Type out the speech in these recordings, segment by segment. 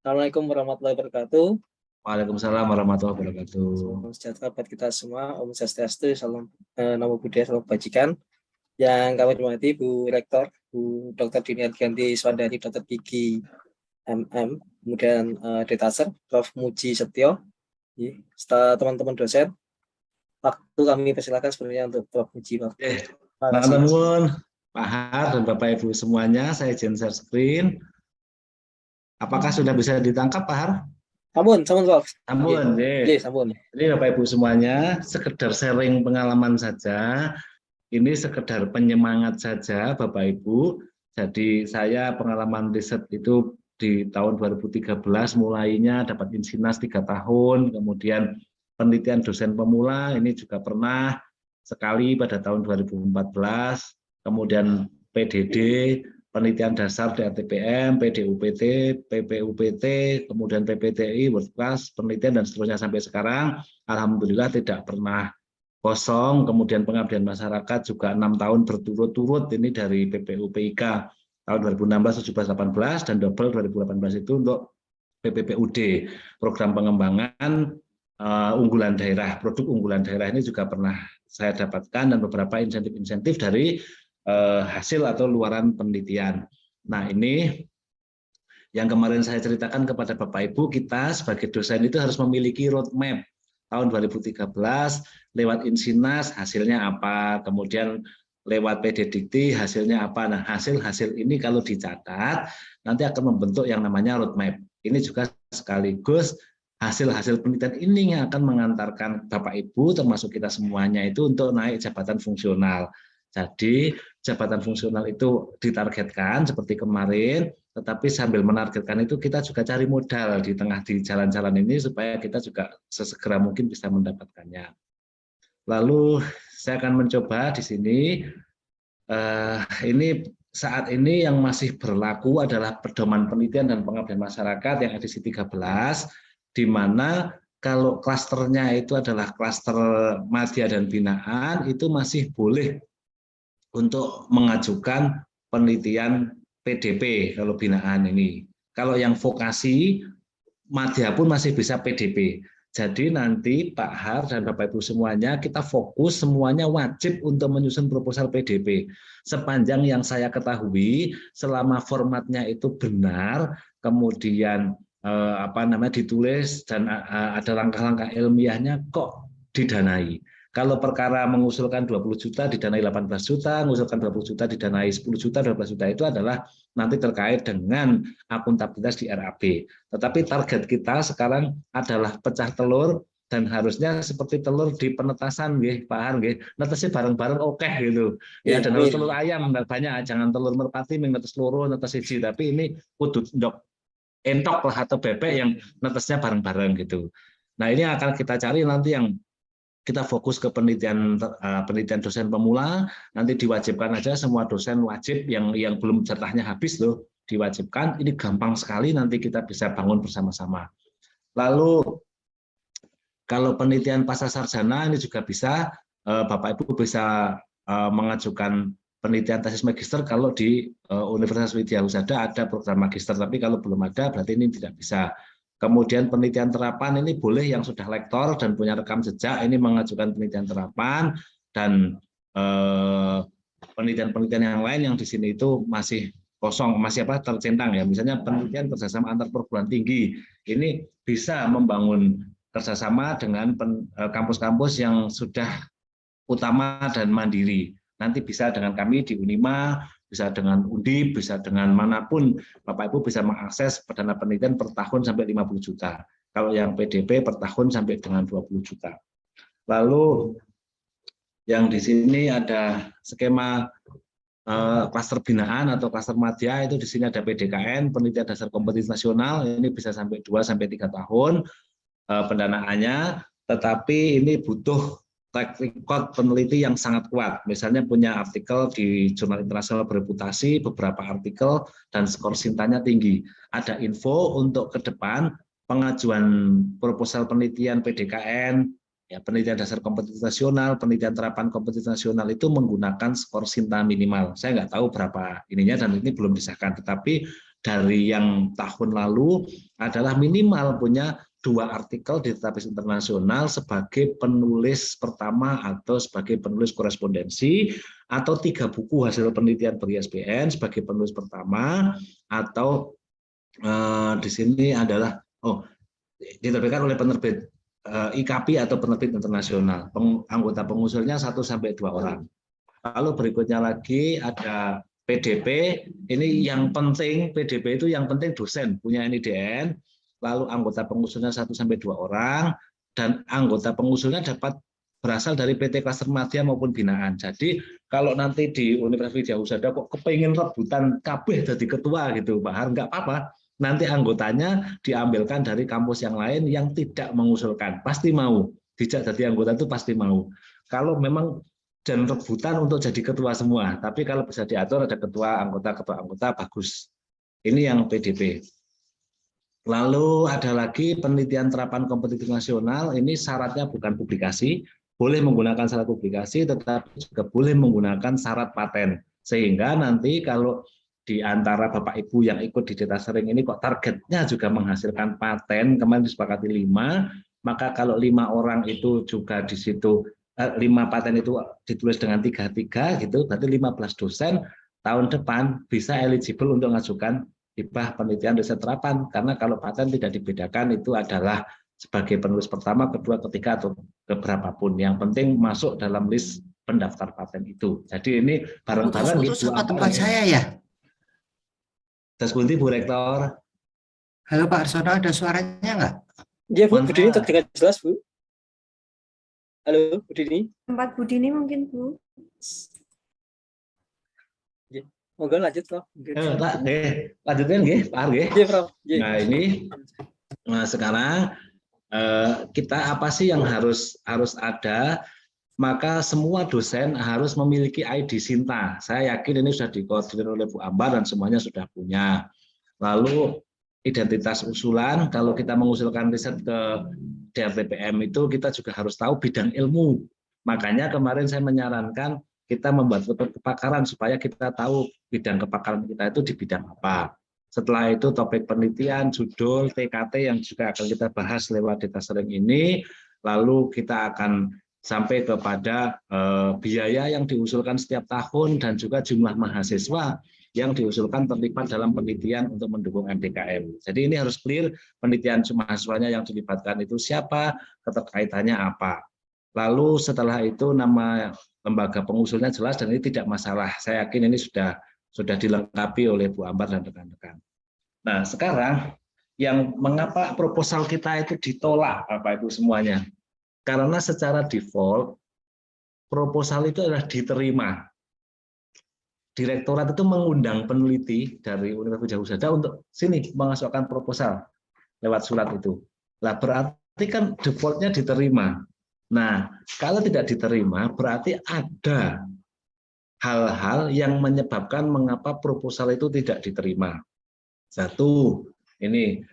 Assalamualaikum warahmatullahi wabarakatuh. Waalaikumsalam warahmatullahi wabarakatuh. Salam sejahtera buat kita semua. Om Swastiastu, salam namo buddhaya, salam kebajikan. Yang kami hormati Bu Rektor, Bu Dr. Dini Ardianti Swandari, Dr. Gigi MM, kemudian Detaser, Prof. Muji Setio, serta teman-teman dosen. Waktu kami persilakan sebenarnya untuk Prof. Muji. Teman-teman, Pak Har dan Bapak Ibu semuanya, saya izin share screen. Apakah sudah bisa ditangkap, Pak Har? Sampun, Prof. Sampun, sampun. Jadi Bapak Ibu semuanya, sekedar sharing pengalaman saja. Ini sekedar penyemangat saja, Bapak Ibu. Jadi saya pengalaman riset itu di tahun 2013 mulainya dapat insinas 3 tahun, kemudian penelitian dosen pemula ini juga pernah sekali pada tahun 2014, kemudian PDD, penelitian dasar di RTPM, PDUPT, PPUPT, kemudian PPTI, World Class, penelitian dan seterusnya sampai sekarang. Alhamdulillah tidak pernah kosong. Kemudian pengabdian masyarakat juga 6 tahun berturut-turut ini dari PPUPIK tahun 2016, 17, 18 dan double 2018 itu untuk PPPUD, program pengembangan unggulan daerah, produk unggulan daerah ini juga pernah saya dapatkan dan beberapa insentif-insentif dari hasil atau luaran penelitian. Nah, ini yang kemarin saya ceritakan kepada Bapak Ibu, kita sebagai dosen itu harus memiliki roadmap. Tahun 2013 lewat insinas hasilnya apa, kemudian lewat PDDikti hasilnya apa. Nah, hasil-hasil ini kalau dicatat nanti akan membentuk yang namanya roadmap. Ini juga sekaligus hasil-hasil penelitian ini yang akan mengantarkan Bapak Ibu termasuk kita semuanya itu untuk naik jabatan fungsional. Jadi jabatan fungsional itu ditargetkan seperti kemarin, tetapi sambil menargetkan itu kita juga cari modal di tengah di jalan-jalan ini supaya kita juga sesegera mungkin bisa mendapatkannya. Lalu saya akan mencoba di sini, ini saat ini yang masih berlaku adalah pedoman penelitian dan pengabdian masyarakat yang edisi 13, di mana kalau klasternya itu adalah klaster madya dan binaan, itu masih boleh untuk mengajukan penelitian PDP kalau binaan ini. Kalau yang vokasi, madya pun masih bisa PDP. Jadi nanti Pak Har dan Bapak Ibu semuanya, kita fokus semuanya wajib untuk menyusun proposal PDP. Sepanjang yang saya ketahui, selama formatnya itu benar, kemudian ditulis dan ada langkah-langkah ilmiahnya, kok didanai. Kalau perkara mengusulkan 20 juta didanai 18 juta, mengusulkan 20 juta didanai 10 juta, 12 juta itu adalah nanti terkait dengan akuntabilitas di RAB. Tetapi target kita sekarang adalah pecah telur dan harusnya seperti telur di penetasan, Pak Har, netesnya bareng-bareng oke gitu. Ya, dan harus telur ayam banyak, jangan telur merpati netes loro, netes siji, tapi ini kudu entok lah atau bebek yang netesnya bareng-bareng gitu. Nah, ini akan kita cari nanti yang kita fokus ke penelitian dosen pemula, nanti diwajibkan aja semua dosen wajib yang belum jatahnya habis loh, diwajibkan. Ini gampang sekali, nanti kita bisa bangun bersama-sama. Lalu kalau penelitian pasca sarjana ini juga bisa, Bapak Ibu bisa mengajukan penelitian tesis magister kalau di Universitas Widya Husada ada program magister, tapi kalau belum ada berarti ini tidak bisa. Kemudian penelitian terapan ini boleh yang sudah lektor dan punya rekam jejak ini mengajukan penelitian terapan, dan penelitian-penelitian yang lain yang di sini itu masih kosong, masih tercentang ya. Misalnya penelitian kerjasama antar perguruan tinggi ini bisa membangun kerjasama dengan kampus-kampus yang sudah utama dan mandiri. Nanti bisa dengan kami di Unima, bisa dengan Undip, bisa dengan manapun, Bapak Ibu bisa mengakses dana penelitian per tahun sampai 50 juta. Kalau yang PDP per tahun sampai dengan 20 juta. Lalu yang di sini ada skema klaster binaan atau klaster madya, itu di sini ada PDKN, penelitian dasar kompetisi nasional, ini bisa sampai 2 sampai 3 tahun pendanaannya, tetapi ini butuh track record peneliti yang sangat kuat. Misalnya punya artikel di jurnal internasional bereputasi, beberapa artikel, dan skor Sintanya tinggi. Ada info untuk ke depan pengajuan proposal penelitian PDKN, ya, penelitian dasar kompetisi nasional, penelitian terapan kompetisi nasional itu menggunakan skor Sinta minimal. Saya nggak tahu berapa ininya dan ini belum disahkan, tetapi dari yang tahun lalu adalah minimal punya 2 artikel di database internasional sebagai penulis pertama atau sebagai penulis korespondensi, atau 3 buku hasil penelitian ber-ISBN sebagai penulis pertama, atau di sini adalah diterbitkan oleh penerbit IKP atau penerbit internasional. Anggota pengusulnya 1-2 orang. Lalu berikutnya lagi ada PDP, ini yang penting, PDP itu yang penting dosen punya NIDN, lalu anggota pengusulnya 1-2 orang, dan anggota pengusulnya dapat berasal dari PT Klaster Madya maupun binaan. Jadi kalau nanti di Universitas Widya Husada kok kepingin rebutan kabeh jadi ketua gitu, Pak Har, nggak apa-apa. Nanti anggotanya diambilkan dari kampus yang lain yang tidak mengusulkan, pasti mau. Dijak jadi anggota itu pasti mau. Kalau memang dan rebutan untuk jadi ketua semua, tapi kalau bisa diatur ada ketua anggota bagus. Ini yang PDP. Lalu ada lagi penelitian terapan kompetitif nasional, ini syaratnya bukan publikasi, boleh menggunakan syarat publikasi, tetapi juga boleh menggunakan syarat paten. Sehingga nanti kalau di antara Bapak Ibu yang ikut di data sharing ini kok targetnya juga menghasilkan paten, kemarin disepakati 5, maka kalau 5 orang itu juga di situ 5 paten itu ditulis dengan 3-3 gitu, berarti 15 dosen tahun depan bisa eligible untuk mengajukan hibah penelitian riset terapan, karena kalau paten tidak dibedakan itu adalah sebagai penulis pertama, kedua, ketiga atau keberapapun, yang penting masuk dalam list pendaftar paten itu. Jadi ini bareng-bareng gitu. Apa tempat saya ya? Das Kunti, Bu Rektor. Halo Pak Arsono, ada suaranya nggak? Iya Bu, Bu Dini terdengar jelas Bu. Halo Bu Dini. Tempat Bu Dini mungkin Bu. Monggo lanjut Prof. Lanjutkan nggih, Pak Ar nggih. Iya Prof. Nah ini sekarang kita apa sih yang harus ada? Maka semua dosen harus memiliki ID Sinta. Saya yakin ini sudah dikoordinir oleh Bu Ambar dan semuanya sudah punya. Lalu identitas usulan, kalau kita mengusulkan riset ke DRTPM itu kita juga harus tahu bidang ilmu. Makanya kemarin saya menyarankan kita membuat kepakaran supaya kita tahu bidang kepakaran kita itu di bidang apa. Setelah itu topik penelitian, judul, TKT yang juga akan kita bahas lewat data sharing ini. Lalu kita akan sampai kepada biaya yang diusulkan setiap tahun dan juga jumlah mahasiswa yang diusulkan terlibat dalam penelitian untuk mendukung MDKM. Jadi ini harus clear penelitian mahasiswanya yang dilibatkan itu siapa, keterkaitannya apa. Lalu setelah itu nama lembaga pengusulnya jelas dan ini tidak masalah. Saya yakin ini sudah dilengkapi oleh Bu Ambar dan rekan-rekan. Nah sekarang yang mengapa proposal kita itu ditolak Bapak Ibu semuanya? Karena secara default proposal itu adalah diterima. Direktorat itu mengundang peneliti dari Universitas Widya Husada untuk sini mengajukan proposal lewat surat itu. Lah berarti kan defaultnya diterima. Nah, kalau tidak diterima berarti ada hal-hal yang menyebabkan mengapa proposal itu tidak diterima. Satu, ini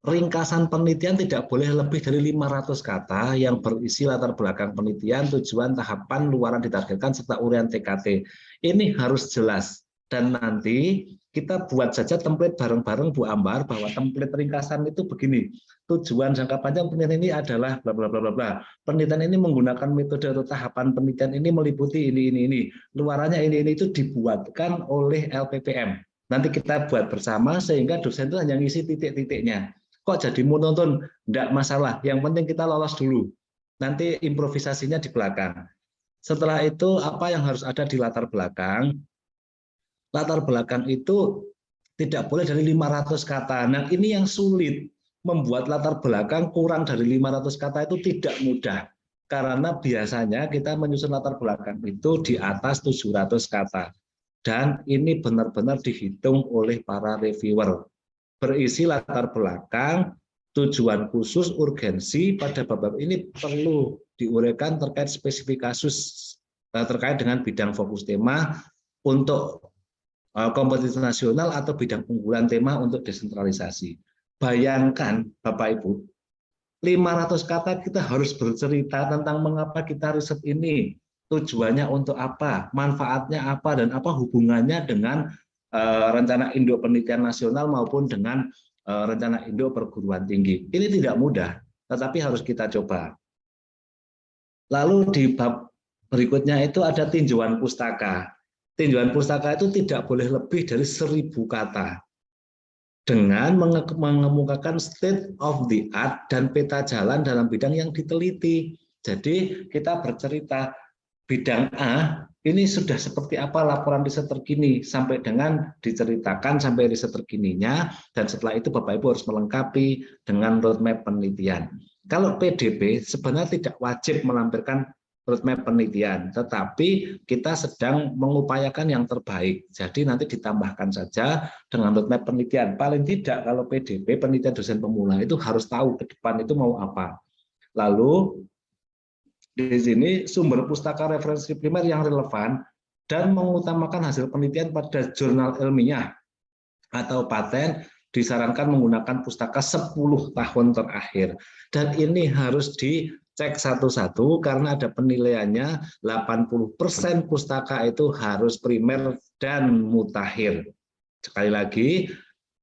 ringkasan penelitian tidak boleh lebih dari 500 kata yang berisi latar belakang penelitian, tujuan, tahapan, luaran ditargetkan, serta uraian TKT. Ini harus jelas. Dan nanti kita buat saja template bareng-bareng Bu Ambar bahwa template ringkasan itu begini. Tujuan jangka panjang penelitian ini adalah bla bla bla bla bla. Penelitian ini menggunakan metode atau tahapan penelitian ini meliputi ini. Luarannya ini itu dibuatkan oleh LPPM. Nanti kita buat bersama sehingga dosen itu hanya ngisi titik-titiknya. Kok jadi monoton? Enggak masalah. Yang penting kita lolos dulu. Nanti improvisasinya di belakang. Setelah itu apa yang harus ada di latar belakang? Latar belakang itu tidak boleh dari 500 kata. Nah, ini yang sulit. Membuat latar belakang kurang dari 500 kata itu tidak mudah. Karena biasanya kita menyusun latar belakang itu di atas 700 kata. Dan ini benar-benar dihitung oleh para reviewer. Berisi latar belakang, tujuan khusus, urgensi pada bab ini perlu diuraikan terkait spesifik kasus terkait dengan bidang fokus tema untuk kompetisi nasional atau bidang unggulan tema untuk desentralisasi. Bayangkan Bapak Ibu, 500 kata kita harus bercerita tentang mengapa kita riset ini, tujuannya untuk apa, manfaatnya apa, dan apa hubungannya dengan rencana induk penelitian nasional maupun dengan rencana induk perguruan tinggi. Ini tidak mudah, tetapi harus kita coba. Lalu di bab berikutnya itu ada tinjauan pustaka. Tinjauan pustaka itu tidak boleh lebih dari 1000 kata. Dengan mengemukakan state of the art dan peta jalan dalam bidang yang diteliti. Jadi kita bercerita bidang A ini sudah seperti apa laporan riset terkini sampai dengan diceritakan sampai riset terkininya, dan setelah itu Bapak Ibu harus melengkapi dengan roadmap penelitian. Kalau PDP sebenarnya tidak wajib melampirkan roadmap penelitian, tetapi kita sedang mengupayakan yang terbaik. Jadi nanti ditambahkan saja dengan roadmap penelitian. Paling tidak kalau PDP, penelitian dosen pemula, itu harus tahu ke depan itu mau apa. Lalu di sini sumber pustaka referensi primer yang relevan dan mengutamakan hasil penelitian pada jurnal ilmiah atau paten disarankan menggunakan pustaka 10 tahun terakhir. Dan ini harus dicek satu-satu karena ada penilaiannya 80% pustaka itu harus primer dan mutakhir. Sekali lagi,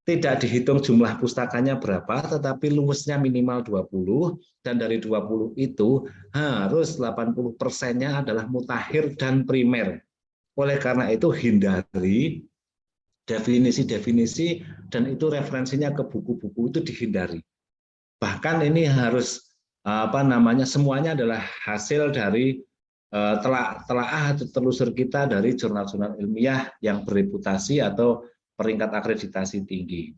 tidak dihitung jumlah pustakanya berapa, tetapi luasnya minimal 20, dan dari 20 itu harus 80%-nya adalah mutakhir dan primer. Oleh karena itu hindari definisi-definisi dan itu referensinya ke buku-buku itu dihindari. Bahkan ini harus semuanya adalah hasil dari telaah atau telusur kita dari jurnal-jurnal ilmiah yang bereputasi atau peringkat akreditasi tinggi.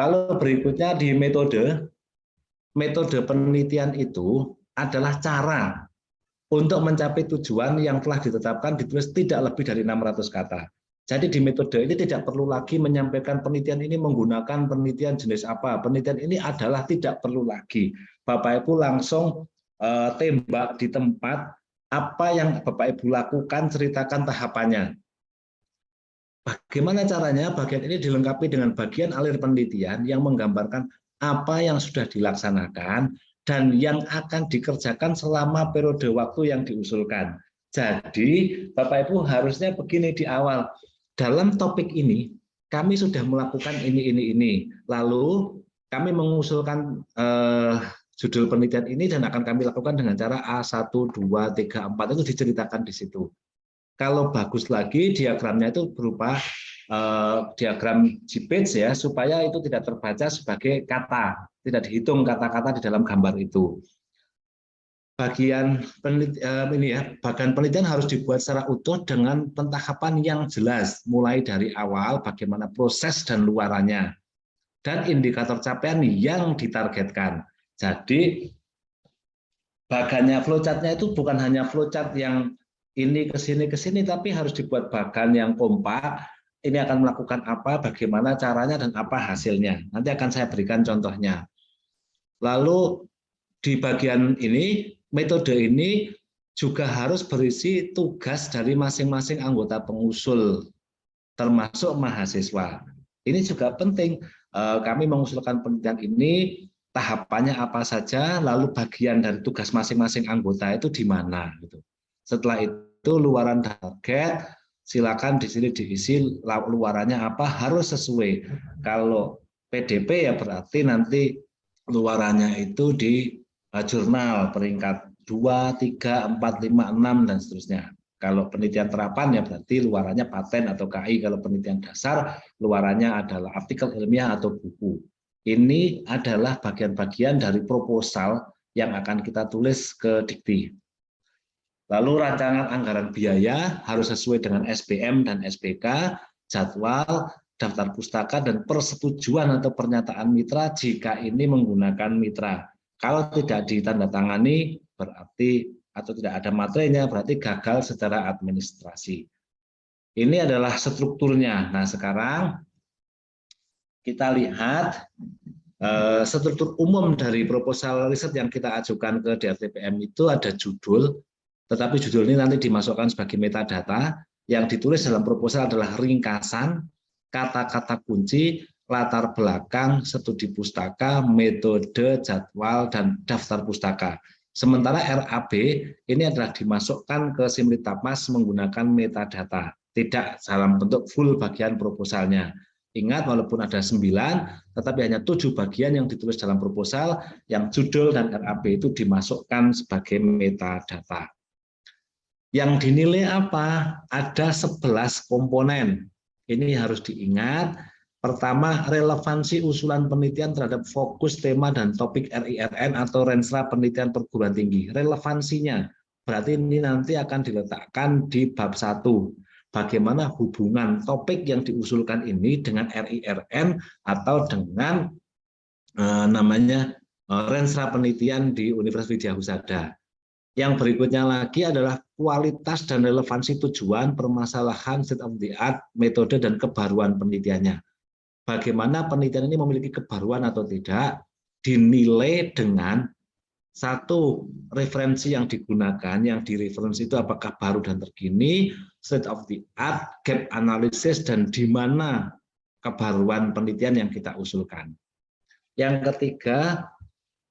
Lalu berikutnya di metode penelitian itu adalah cara untuk mencapai tujuan yang telah ditetapkan ditulis tidak lebih dari 600 kata. Jadi di metode ini tidak perlu lagi menyampaikan penelitian ini menggunakan penelitian jenis apa. Penelitian ini adalah tidak perlu lagi. Bapak Ibu langsung tembak di tempat apa yang Bapak Ibu lakukan, ceritakan tahapannya. Bagaimana caranya? Bagian ini dilengkapi dengan bagian alir penelitian yang menggambarkan apa yang sudah dilaksanakan dan yang akan dikerjakan selama periode waktu yang diusulkan. Jadi Bapak Ibu harusnya begini di awal. Dalam topik ini kami sudah melakukan ini. Lalu kami mengusulkan judul penelitian ini dan akan kami lakukan dengan cara A1, 2, 3, 4 itu diceritakan di situ. Kalau bagus lagi diagramnya itu berupa diagram G-page ya, supaya itu tidak terbaca sebagai kata, tidak dihitung kata-kata di dalam gambar itu. Bagian penelitian harus dibuat secara utuh dengan pentahapan yang jelas, mulai dari awal bagaimana proses dan luarannya, dan indikator capaian yang ditargetkan. Jadi bagannya flowchart-nya itu bukan hanya flowchart yang ini ke sini, tapi harus dibuat bagan yang kompak. Ini akan melakukan apa, bagaimana caranya, dan apa hasilnya. Nanti akan saya berikan contohnya. Lalu di bagian ini, metode ini juga harus berisi tugas dari masing-masing anggota pengusul, termasuk mahasiswa. Ini juga penting. Kami mengusulkan penelitian ini, tahapannya apa saja, lalu bagian dari tugas masing-masing anggota itu di mana. Gitu. Setelah itu luaran target, silakan di sini diisi luarannya apa, harus sesuai. Kalau PDP ya berarti nanti luarannya itu di jurnal peringkat 2, 3, 4, 5, 6 dan seterusnya. Kalau penelitian terapan ya berarti luarannya paten atau KI. Kalau penelitian dasar luarannya adalah artikel ilmiah atau buku. Ini adalah bagian-bagian dari proposal yang akan kita tulis ke Dikti. Lalu rancangan anggaran biaya harus sesuai dengan SBM dan SPK, jadwal, daftar pustaka, dan persetujuan atau pernyataan mitra jika ini menggunakan mitra. Kalau tidak ditandatangani berarti atau tidak ada materinya berarti gagal secara administrasi. Ini adalah strukturnya. Nah sekarang kita lihat struktur umum dari proposal riset yang kita ajukan ke DRTPM itu ada judul. Tetapi judul ini nanti dimasukkan sebagai metadata, yang ditulis dalam proposal adalah ringkasan, kata-kata kunci, latar belakang, studi pustaka, metode, jadwal, dan daftar pustaka. Sementara RAB ini adalah dimasukkan ke Simritapmas menggunakan metadata. tidak dalam bentuk full bagian proposalnya. Ingat, walaupun ada 9, tetapi hanya 7 bagian yang ditulis dalam proposal, yang judul dan RAP itu dimasukkan sebagai metadata. Yang dinilai apa? Ada 11 komponen. Ini harus diingat. Pertama, relevansi usulan penelitian terhadap fokus, tema, dan topik RIRN atau Renstra Penelitian Perguruan Tinggi. Relevansinya, berarti ini nanti akan diletakkan di bab 1. Bagaimana hubungan topik yang diusulkan ini dengan RIRN atau dengan Renstra Penelitian di Universitas Widya Husada. Yang berikutnya lagi adalah kualitas dan relevansi tujuan, permasalahan, state of the art, metode, dan kebaruan penelitiannya. Bagaimana penelitian ini memiliki kebaruan atau tidak, dinilai dengan satu, referensi yang digunakan, yang direferensi itu apakah baru dan terkini, state of the art, gap analysis, dan di mana kebaruan penelitian yang kita usulkan. Yang ketiga,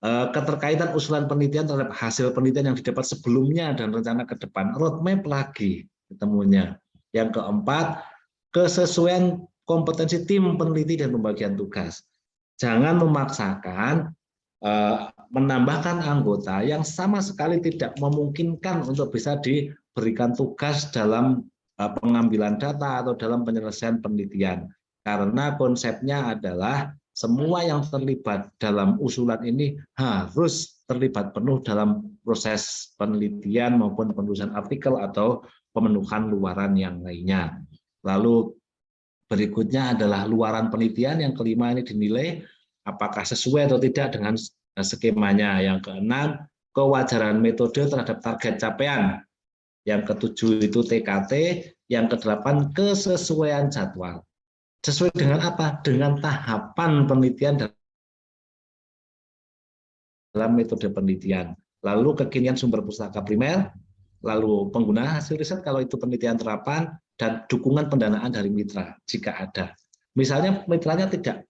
keterkaitan usulan penelitian terhadap hasil penelitian yang didapat sebelumnya dan rencana ke depan, roadmap lagi ketemunya. Yang keempat, kesesuaian kompetensi tim peneliti dan pembagian tugas. Jangan memaksakan menambahkan anggota yang sama sekali tidak memungkinkan untuk bisa diberikan tugas dalam pengambilan data atau dalam penyelesaian penelitian. Karena konsepnya adalah semua yang terlibat dalam usulan ini harus terlibat penuh dalam proses penelitian maupun penulisan artikel atau pemenuhan luaran yang lainnya. Lalu berikutnya adalah luaran penelitian, yang kelima ini dinilai apakah sesuai atau tidak dengan skemanya. Yang keenam, kewajaran metode terhadap target capaian. Yang ketujuh itu TKT, yang kedelapan kesesuaian jadwal. Sesuai dengan apa? Dengan tahapan penelitian dalam metode penelitian. Lalu kekinian sumber pustaka primer, lalu penggunaan hasil riset kalau itu penelitian terapan, dan dukungan pendanaan dari mitra jika ada. Misalnya mitranya tidak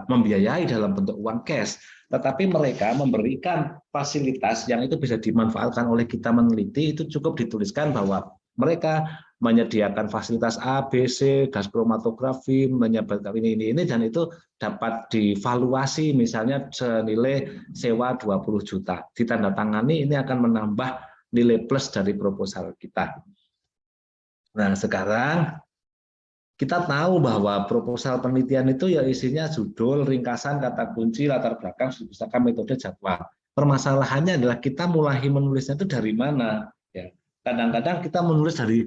membiayai dalam bentuk uang cash, tetapi mereka memberikan fasilitas yang itu bisa dimanfaatkan oleh kita meneliti, itu cukup dituliskan bahwa mereka menyediakan fasilitas A, B, C, gas kromatografi, menyebabkan ini, dan itu dapat divaluasi misalnya senilai sewa 20 juta. Ditandatangani, ini akan menambah nilai plus dari proposal kita. Nah, sekarang kita tahu bahwa proposal penelitian itu ya isinya judul, ringkasan, kata kunci, latar belakang, pustaka, metode, jadwal. Permasalahannya adalah kita mulai menulisnya itu dari mana? Ya, kadang-kadang kita menulis dari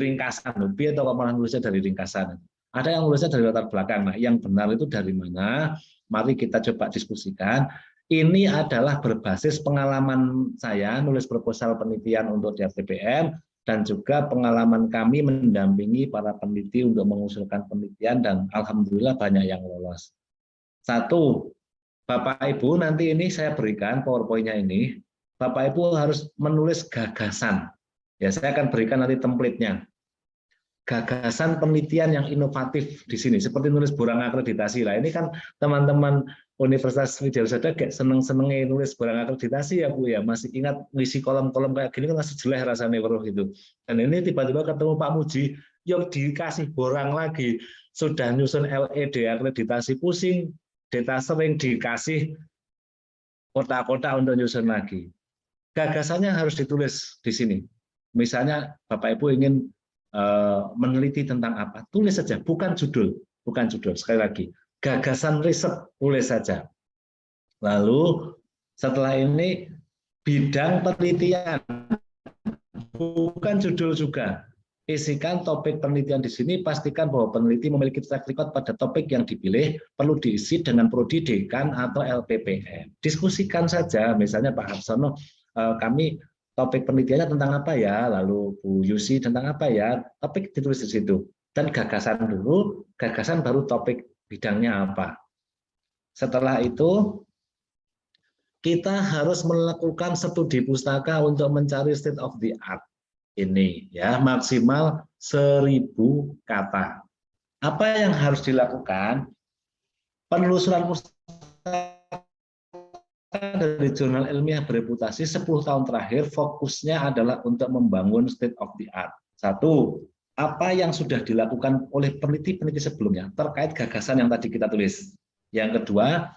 ringkasan, atau malah nulisnya dari ringkasan. Ada yang nulisnya dari latar belakang. Nah, yang benar itu dari mana? Mari kita coba diskusikan. Ini adalah berbasis pengalaman saya nulis proposal penelitian untuk di RTPM, dan juga pengalaman kami mendampingi para peneliti untuk mengusulkan penelitian, dan alhamdulillah banyak yang lolos. Satu, Bapak Ibu nanti ini saya berikan PowerPoint-nya ini, Bapak Ibu harus menulis gagasan. Ya, saya akan berikan nanti template-nya. Gagasan penelitian yang inovatif di sini, seperti nulis borang akreditasi lah. Ini kan teman-teman Universitas Widya Husada kayak seneng-senengnya nulis borang akreditasi ya Bu ya. Masih ingat ngisi kolom-kolom kayak gini kan masih jelek rasanya bro gitu. Dan ini tiba-tiba ketemu Pak Muji, yuk dikasih borang lagi. Sudah nyusun LED akreditasi pusing, data sering dikasih kota-kota untuk nyusun lagi. Gagasannya harus ditulis di sini. Misalnya Bapak Ibu ingin meneliti tentang apa, tulis saja, bukan judul, sekali lagi, gagasan riset, tulis saja. Lalu setelah ini bidang penelitian, bukan judul juga, isikan topik penelitian di sini, pastikan bahwa peneliti memiliki track record pada topik yang dipilih, perlu diisi dengan prodi, dekan, atau LPPM. Diskusikan saja, misalnya Pak Harsono, kami topik penelitiannya tentang apa ya, lalu Bu Yusi tentang apa ya, topik ditulis di situ. Dan gagasan dulu, gagasan baru topik bidangnya apa. Setelah itu, kita harus melakukan studi pustaka untuk mencari state of the art. Ini ya, maksimal 1000 kata. Apa yang harus dilakukan? Penelusuran pustaka dari jurnal ilmiah bereputasi 10 tahun terakhir fokusnya adalah untuk membangun state of the art. Satu, apa yang sudah dilakukan oleh peneliti-peneliti sebelumnya terkait gagasan yang tadi kita tulis. Yang kedua,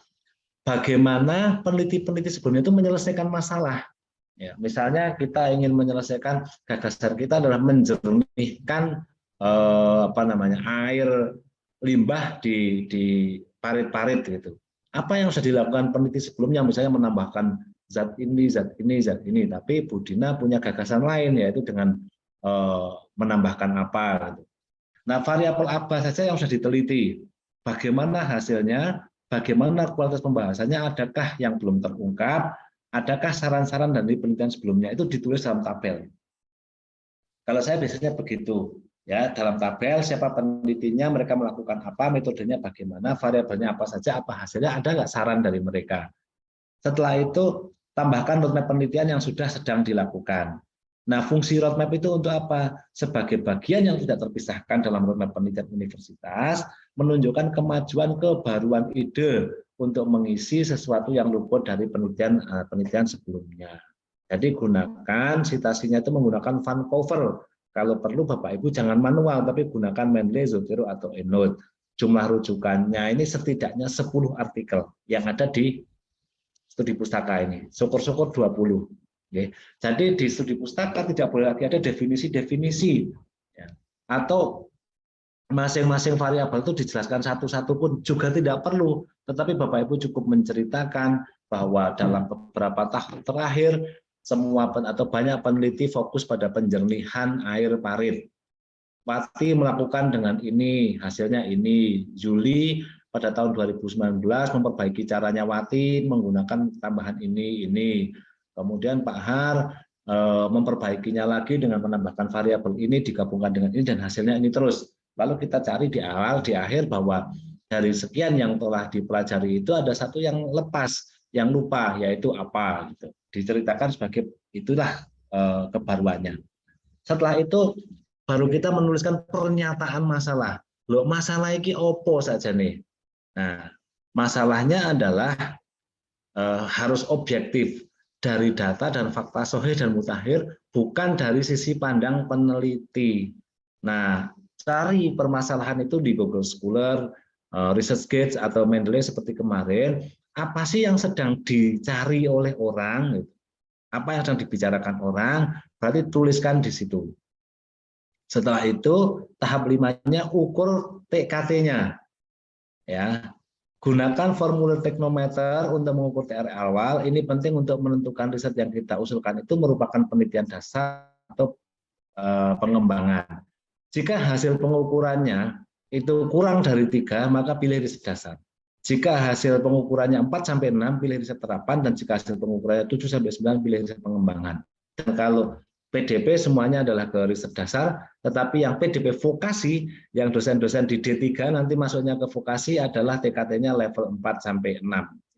bagaimana peneliti-peneliti sebelumnya itu menyelesaikan masalah. Ya, misalnya kita ingin menyelesaikan gagasan kita adalah menjernihkan air limbah di parit-parit gitu. Apa yang sudah dilakukan peneliti sebelumnya, misalnya menambahkan zat ini, zat ini, zat ini. Tapi Bu Dina punya gagasan lain, yaitu dengan menambahkan apa. Gitu. Nah, variabel apa saja yang sudah diteliti? Bagaimana hasilnya? Bagaimana kualitas pembahasannya? Adakah yang belum terungkap? Adakah saran-saran dari penelitian sebelumnya? Itu ditulis dalam tabel. Kalau saya biasanya begitu. Ya, dalam tabel siapa penelitinya, mereka melakukan apa, metodenya bagaimana, variabelnya apa saja, apa hasilnya, ada nggak saran dari mereka. Setelah itu tambahkan roadmap penelitian yang sudah sedang dilakukan. Nah, fungsi roadmap itu untuk apa? Sebagai bagian yang tidak terpisahkan dalam roadmap penelitian universitas, menunjukkan kemajuan kebaruan ide untuk mengisi sesuatu yang luput dari penelitian sebelumnya. Jadi gunakan citasinya itu menggunakan Vancouver. Kalau perlu Bapak Ibu jangan manual, tapi gunakan Mendeley, Zotero, atau EndNote. Jumlah rujukannya ini setidaknya 10 artikel yang ada di studi pustaka ini. Syukur-syukur 20. Jadi di studi pustaka tidak boleh lagi ada definisi-definisi. Atau masing-masing variabel itu dijelaskan satu-satu pun juga tidak perlu. Tetapi Bapak Ibu cukup menceritakan bahwa dalam beberapa tahun terakhir, semua atau banyak peneliti fokus pada penjernihan air parit. Wati melakukan dengan ini, hasilnya ini. Juli pada tahun 2019 memperbaiki caranya Wati menggunakan tambahan ini. Kemudian Pak Har memperbaikinya lagi dengan menambahkan variabel ini, digabungkan dengan ini, dan hasilnya ini terus. Lalu kita cari di awal, di akhir bahwa dari sekian yang telah dipelajari itu ada satu yang lepas, yang lupa, yaitu apa. Gitu. Diceritakan sebagai itulah kebaruannya. Setelah itu baru kita menuliskan pernyataan masalah. Loh, masalah ini opo saja nih. Nah, masalahnya adalah harus objektif dari data dan fakta sahih dan mutakhir, bukan dari sisi pandang peneliti. Nah, cari permasalahan itu di Google Scholar, ResearchGate atau Mendeley seperti kemarin. Apa sih yang sedang dicari oleh orang? Apa yang sedang dibicarakan orang? Berarti tuliskan di situ. Setelah itu tahap 5-nya ukur TKT-nya. Ya, gunakan formulir teknometer untuk mengukur TR awal. Ini penting untuk menentukan riset yang kita usulkan itu merupakan penelitian dasar atau pengembangan. Jika hasil pengukurannya itu kurang dari 3, maka pilih riset dasar. Jika hasil pengukurannya 4-6, pilih riset terapan, dan jika hasil pengukurannya 7-9, pilih riset pengembangan. Dan kalau PDP semuanya adalah ke riset dasar, tetapi yang PDP vokasi, yang dosen-dosen di D3 nanti masuknya ke vokasi adalah TKT-nya level 4-6.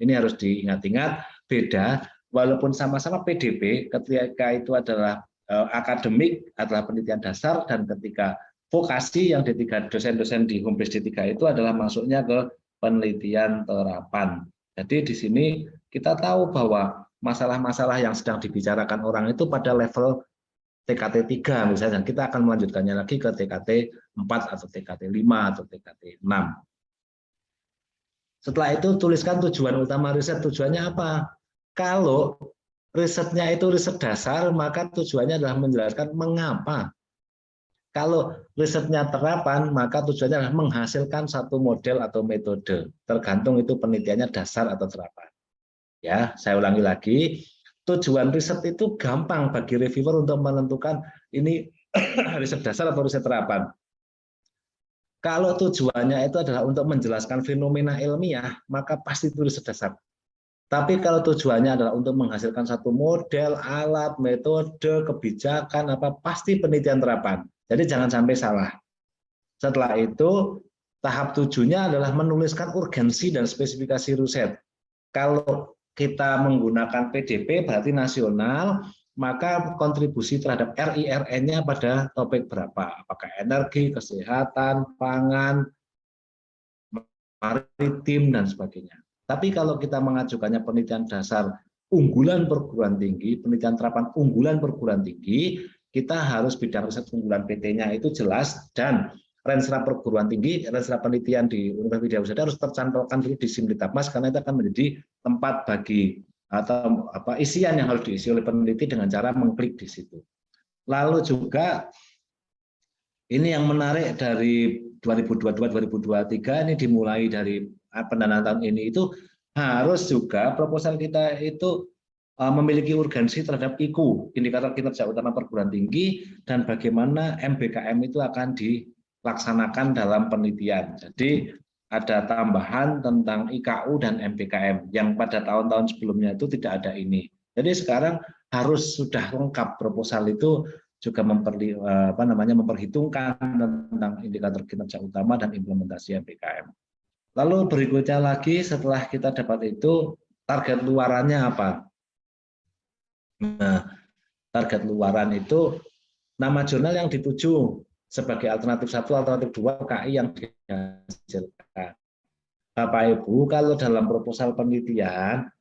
Ini harus diingat-ingat, beda, walaupun sama-sama PDP, ketika itu adalah akademik, adalah penelitian dasar, dan ketika vokasi yang D3, dosen-dosen di home base D3 itu adalah masuknya ke penelitian terapan. Jadi di sini kita tahu bahwa masalah-masalah yang sedang dibicarakan orang itu pada level TKT 3 misalnya, dan kita akan melanjutkannya lagi ke TKT 4 atau TKT 5 atau TKT 6. Setelah itu tuliskan tujuan utama riset. Tujuannya apa? Kalau risetnya itu riset dasar, maka tujuannya adalah menjelaskan mengapa. Kalau risetnya terapan, maka tujuannya adalah menghasilkan satu model atau metode. Tergantung itu penelitiannya dasar atau terapan. Ya, saya ulangi lagi. Tujuan riset itu gampang bagi reviewer untuk menentukan ini riset dasar atau riset terapan. Kalau tujuannya itu adalah untuk menjelaskan fenomena ilmiah, maka pasti itu riset dasar. Tapi kalau tujuannya adalah untuk menghasilkan satu model, alat, metode, kebijakan, pasti penelitian terapan. Jadi jangan sampai salah. Setelah itu, tahap 7-nya adalah menuliskan urgensi dan spesifikasi riset. Kalau kita menggunakan PDP berarti nasional, maka kontribusi terhadap RIRN-nya pada topik berapa? Apakah energi, kesehatan, pangan, maritim, dan sebagainya. Tapi kalau kita mengajukannya penelitian dasar unggulan perguruan tinggi, penelitian terapan unggulan perguruan tinggi, kita harus bidang riset unggulan PT-nya itu jelas, dan renstra perguruan tinggi, renstra penelitian di Universitas Widya Usada harus tercantumkan dulu di Simdiklatmas, karena itu akan menjadi tempat bagi atau isian yang harus diisi oleh peneliti dengan cara mengklik di situ. Lalu juga ini yang menarik dari 2022-2023 ini dimulai dari pendanaan tahun ini, itu harus juga proposal kita itu memiliki urgensi terhadap IKU, indikator kinerja utama perguruan tinggi, dan bagaimana MBKM itu akan dilaksanakan dalam penelitian. Jadi ada tambahan tentang IKU dan MBKM yang pada tahun-tahun sebelumnya itu tidak ada ini. Jadi sekarang harus sudah lengkap proposal itu, juga memperhitungkan tentang indikator kinerja utama dan implementasi MBKM. Lalu berikutnya lagi setelah kita dapat itu, target luarannya apa? Nah, target luaran itu nama jurnal yang dituju sebagai alternatif 1, alternatif 2 KI yang dihasilkan. Bapak Ibu, kalau dalam proposal penelitian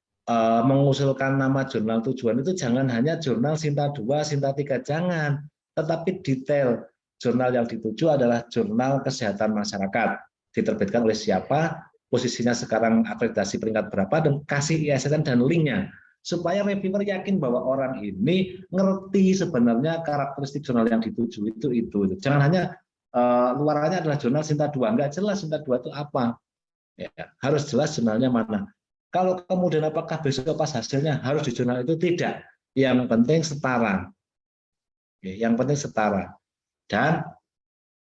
mengusulkan nama jurnal tujuan itu jangan hanya jurnal Sinta 2, Sinta 3, jangan, tetapi detail jurnal yang dituju adalah jurnal kesehatan masyarakat. Diterbitkan oleh siapa, posisinya sekarang akreditasi peringkat berapa, dan kasih ISSN dan linknya, supaya reviewer yakin bahwa orang ini ngerti sebenarnya karakteristik jurnal yang dituju itu. Jangan hanya luarannya adalah jurnal Sinta 2, nggak jelas Sinta 2 itu apa. Ya, harus jelas jurnalnya mana. Kalau kemudian apakah besok pas hasilnya harus di jurnal itu, tidak. Yang penting setara. Yang penting setara. Dan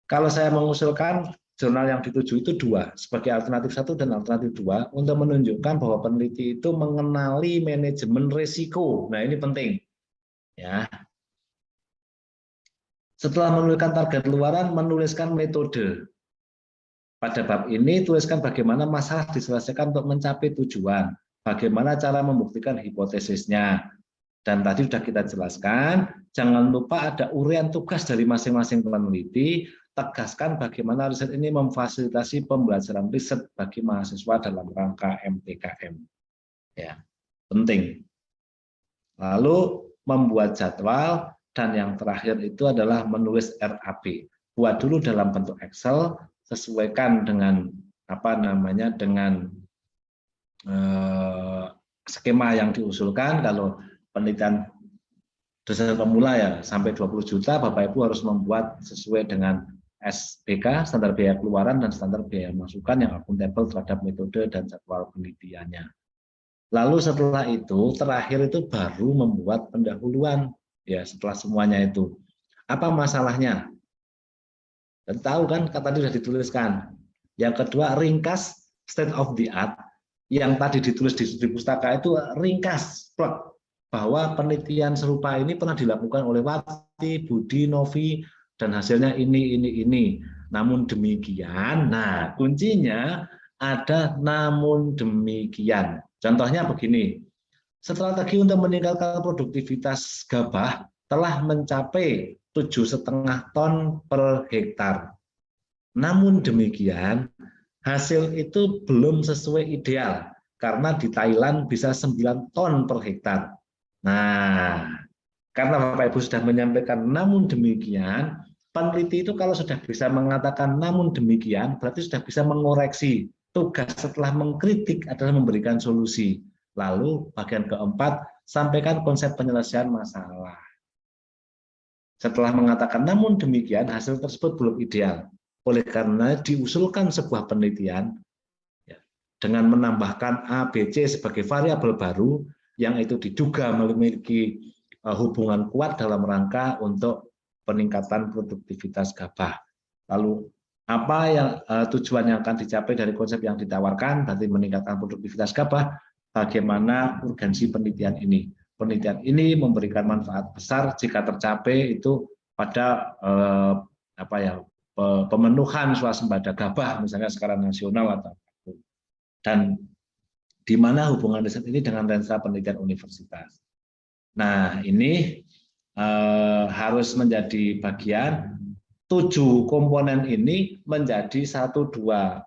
kalau saya mengusulkan jurnal yang dituju itu 2, sebagai alternatif 1 dan alternatif 2, untuk menunjukkan bahwa peneliti itu mengenali manajemen risiko. Nah, ini penting. Ya. Setelah menuliskan target luaran, menuliskan metode. Pada bab ini, tuliskan bagaimana masalah diselesaikan untuk mencapai tujuan, bagaimana cara membuktikan hipotesisnya. Dan tadi sudah kita jelaskan, jangan lupa ada uraian tugas dari masing-masing peneliti, tegaskan bagaimana riset ini memfasilitasi pembelajaran riset bagi mahasiswa dalam rangka MTKM. Ya, penting. Lalu membuat jadwal, dan yang terakhir itu adalah menulis RAP. Buat dulu dalam bentuk Excel, sesuaikan dengan dengan skema yang diusulkan. Kalau penelitian dosen pemula ya sampai 20 juta, Bapak Ibu harus membuat sesuai dengan SBK, standar biaya keluaran, dan standar biaya masukan yang akuntabel terhadap metode dan jadwal penelitiannya. Lalu setelah itu, terakhir itu baru membuat pendahuluan. Ya, setelah semuanya itu. Apa masalahnya? Dan tahu kan, kata tadi sudah dituliskan. Yang kedua, ringkas state of the art. Yang tadi ditulis di pustaka itu ringkas, plek, bahwa penelitian serupa ini pernah dilakukan oleh Wati, Budi, Novi, dan hasilnya ini. Namun demikian, nah kuncinya ada namun demikian. Contohnya begini, strategi untuk meningkatkan produktivitas gabah telah mencapai 7,5 ton per hektar. Namun demikian, hasil itu belum sesuai ideal, karena di Thailand bisa 9 ton per hektar. Nah, karena Bapak Ibu sudah menyampaikan namun demikian, peneliti itu kalau sudah bisa mengatakan namun demikian, berarti sudah bisa mengoreksi. Tugas setelah mengkritik adalah memberikan solusi. Lalu bagian keempat, sampaikan konsep penyelesaian masalah. Setelah mengatakan namun demikian, hasil tersebut belum ideal. Oleh karena diusulkan sebuah penelitian ya, dengan menambahkan A, B, C sebagai variabel baru yang itu diduga memiliki hubungan kuat dalam rangka untuk peningkatan produktivitas gabah. Lalu apa yang tujuan yang akan dicapai dari konsep yang ditawarkan, berarti meningkatkan produktivitas gabah, bagaimana urgensi penelitian ini. Penelitian ini memberikan manfaat besar jika tercapai itu pada pemenuhan swasembada gabah, misalnya skala nasional atau apapun. Dan di mana hubungan riset ini dengan renstra penelitian universitas. Nah, ini harus menjadi bagian 7 komponen ini menjadi 1-2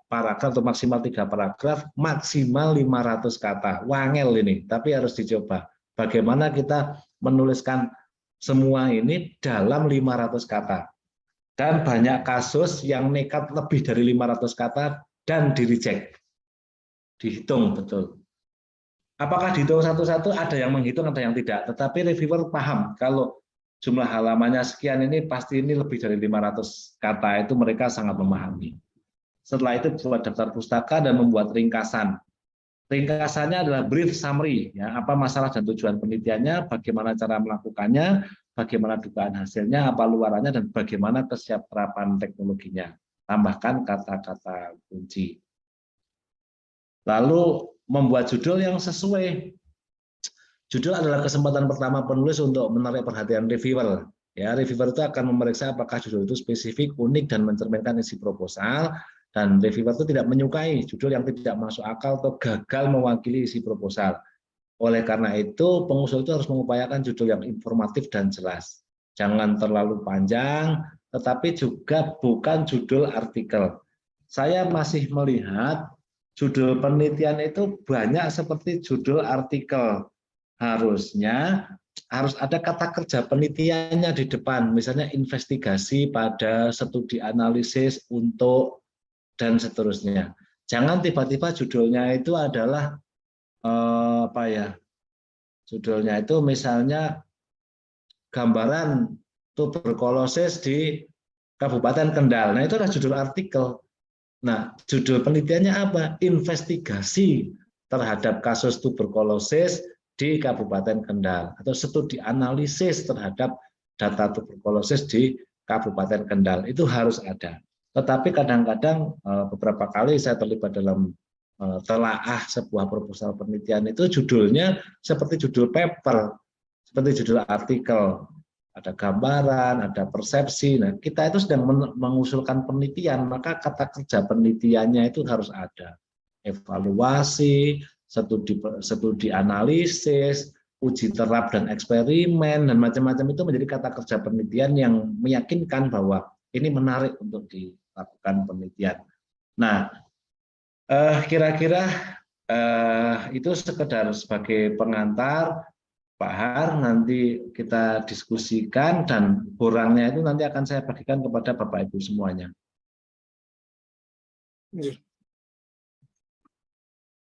paragraf atau maksimal 3 paragraf, maksimal 500 kata. Wangel ini, tapi harus dicoba. Bagaimana kita menuliskan semua ini dalam 500 kata. Dan banyak kasus yang nekat lebih dari 500 kata dan di-reject. Dihitung betul. Apakah dihitung satu-satu? Ada yang menghitung, ada yang tidak. Tetapi reviewer paham kalau jumlah halamannya sekian ini pasti ini lebih dari 500 kata, itu mereka sangat memahami. Setelah itu buat daftar pustaka dan membuat ringkasan. Ringkasannya adalah brief summary, ya, apa masalah dan tujuan penelitiannya, bagaimana cara melakukannya, bagaimana dugaan hasilnya, apa luarannya, dan bagaimana kesiapterapan teknologinya. Tambahkan kata-kata kunci. Lalu membuat judul yang sesuai. Judul adalah kesempatan pertama penulis untuk menarik perhatian reviewer. Ya, reviewer itu akan memeriksa apakah judul itu spesifik, unik, dan mencerminkan isi proposal. Dan reviewer itu tidak menyukai judul yang tidak masuk akal atau gagal mewakili isi proposal. Oleh karena itu, pengusul itu harus mengupayakan judul yang informatif dan jelas. Jangan terlalu panjang, tetapi juga bukan judul artikel. Saya masih melihat judul penelitian itu banyak seperti judul artikel. Harusnya harus ada kata kerja penelitiannya di depan, misalnya investigasi pada studi analisis untuk dan seterusnya. Jangan tiba-tiba judulnya itu adalah apa ya? Judulnya itu misalnya gambaran tuberkulosis di Kabupaten Kendal. Nah, itu adalah judul artikel. Nah, judul penelitiannya apa? Investigasi terhadap kasus tuberkulosis di Kabupaten Kendal, atau studi analisis terhadap data tuberkulosis di Kabupaten Kendal. Itu harus ada. Tetapi kadang-kadang beberapa kali saya terlibat dalam telaah sebuah proposal penelitian, itu judulnya seperti judul paper, seperti judul artikel. Ada gambaran, ada persepsi. Nah, kita itu sedang mengusulkan penelitian, maka kata kerja penelitiannya itu harus ada. Evaluasi, studi analisis, uji terap dan eksperimen, dan macam-macam itu menjadi kata kerja penelitian yang meyakinkan bahwa ini menarik untuk dilakukan penelitian. Nah, kira-kira itu sekedar sebagai pengantar. Pak Har, nanti kita diskusikan dan borangnya itu nanti akan saya bagikan kepada Bapak Ibu semuanya.